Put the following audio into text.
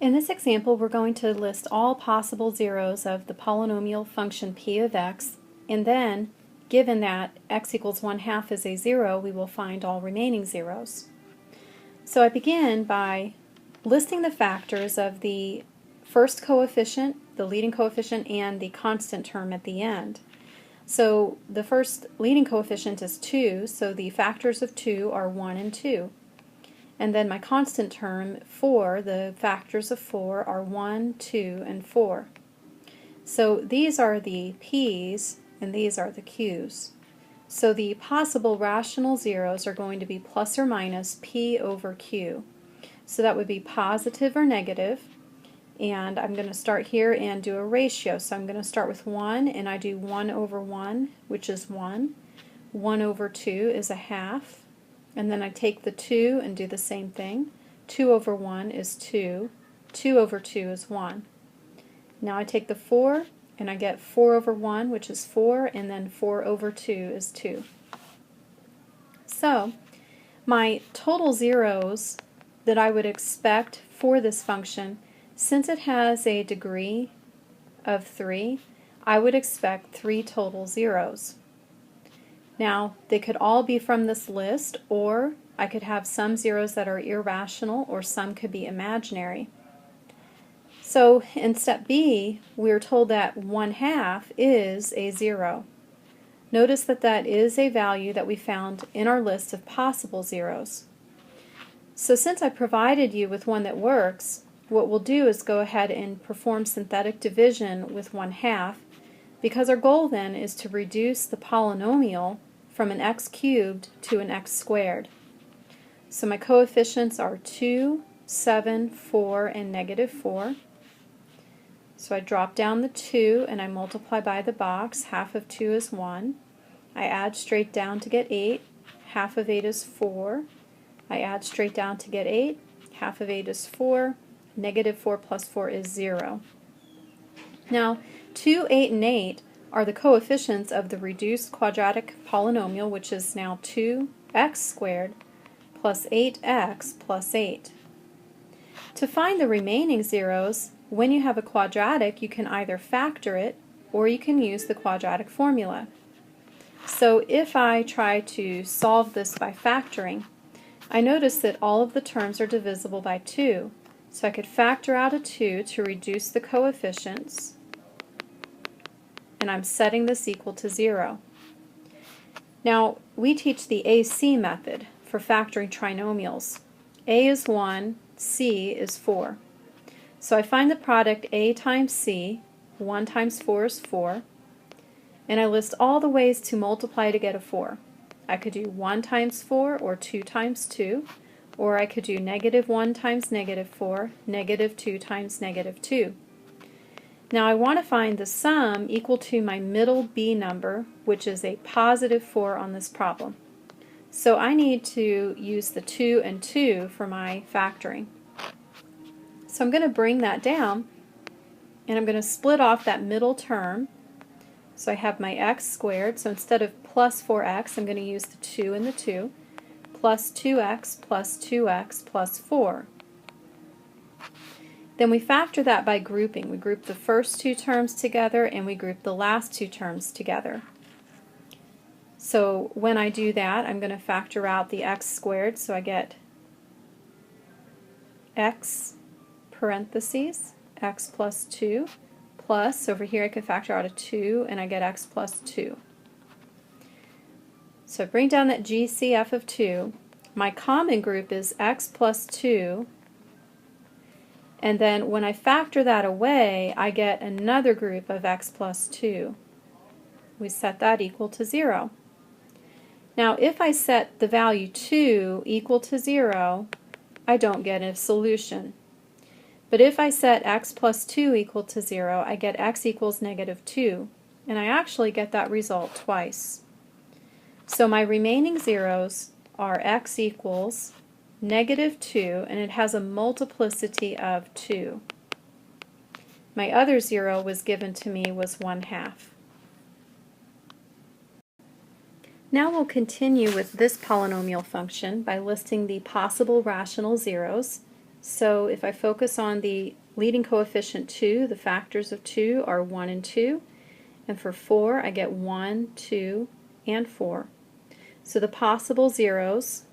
In this example, we're going to list all possible zeros of the polynomial function p of x, and then, given that x equals 1/2 is a zero, we will find all remaining zeros. So I begin by listing the factors of the first coefficient, the leading coefficient, and the constant term at the end. So the first leading coefficient is 2, so the factors of 2 are 1 and 2. And then my constant term, 4, the factors of 4 are 1, 2, and 4. So these are the p's and these are the q's. So the possible rational zeros are going to be plus or minus p over q. So that would be positive or negative. And I'm going to start here and do a ratio. So I'm going to start with 1, and I do 1 over 1, which is 1. 1 over 2 is a half. And then I take the 2 and do the same thing. 2 over 1 is 2. 2 over 2 is 1. Now I take the 4 and I get 4 over 1, which is 4, and then 4 over 2 is 2. So my total zeros that I would expect for this function, since it has a degree of 3, I would expect 3 total zeros. Now, they could all be from this list, or I could have some zeros that are irrational, or some could be imaginary. So in step B, we're told that 1/2 is a 0. Notice that that is a value that we found in our list of possible zeros. So since I provided you with one that works, what we'll do is go ahead and perform synthetic division with 1/2, because our goal then is to reduce the polynomial from an x cubed to an x squared. So my coefficients are 2, 7, 4, and -4. So I drop down the 2 and I multiply by the box. Half of 2 is 1. I add straight down to get 8. Half of 8 is 4. I add straight down to get 8. Half of 8 is 4. -4 plus 4 is 0. Now 2, 8, and 8 are the coefficients of the reduced quadratic polynomial, which is now 2x squared plus 8x plus 8. To find the remaining zeros, when you have a quadratic, you can either factor it or you can use the quadratic formula. So if I try to solve this by factoring, I notice that all of the terms are divisible by 2. So I could factor out a 2 to reduce the coefficients, and I'm setting this equal to 0. Now, we teach the AC method for factoring trinomials. A is 1, C is 4. So I find the product A times C, 1 times 4 is 4, and I list all the ways to multiply to get a 4. I could do 1 times 4 or 2 times 2, or I could do -1 times -4, -2 times -2. Now I want to find the sum equal to my middle B number, which is a positive 4 on this problem. So I need to use the 2 and 2 for my factoring. So I'm going to bring that down, and I'm going to split off that middle term. So I have my x squared, so instead of plus 4x, I'm going to use the 2 and the 2, plus 2x plus 2x plus 4. Then we factor that by grouping. We group the first two terms together and we group the last two terms together. So when I do that, I'm going to factor out the x squared, so I get x parentheses, x plus 2, plus, over here I can factor out a 2 and I get x plus 2. So I bring down that GCF of 2. My common group is x plus 2, and then when I factor that away, I get another group of x plus 2. We set that equal to 0. Now if I set the value 2 equal to 0, I don't get a solution. But if I set x plus 2 equal to 0, I get x equals -2, and I actually get that result twice. So my remaining zeros are x equals -2, and it has a multiplicity of 2. My other zero was given to me was 1/2. Now we'll continue with this polynomial function by listing the possible rational zeros, So if I focus on the leading coefficient 2, the factors of 2 are 1 and 2. And for 4, I get 1, 2, and 4. So the possible zeros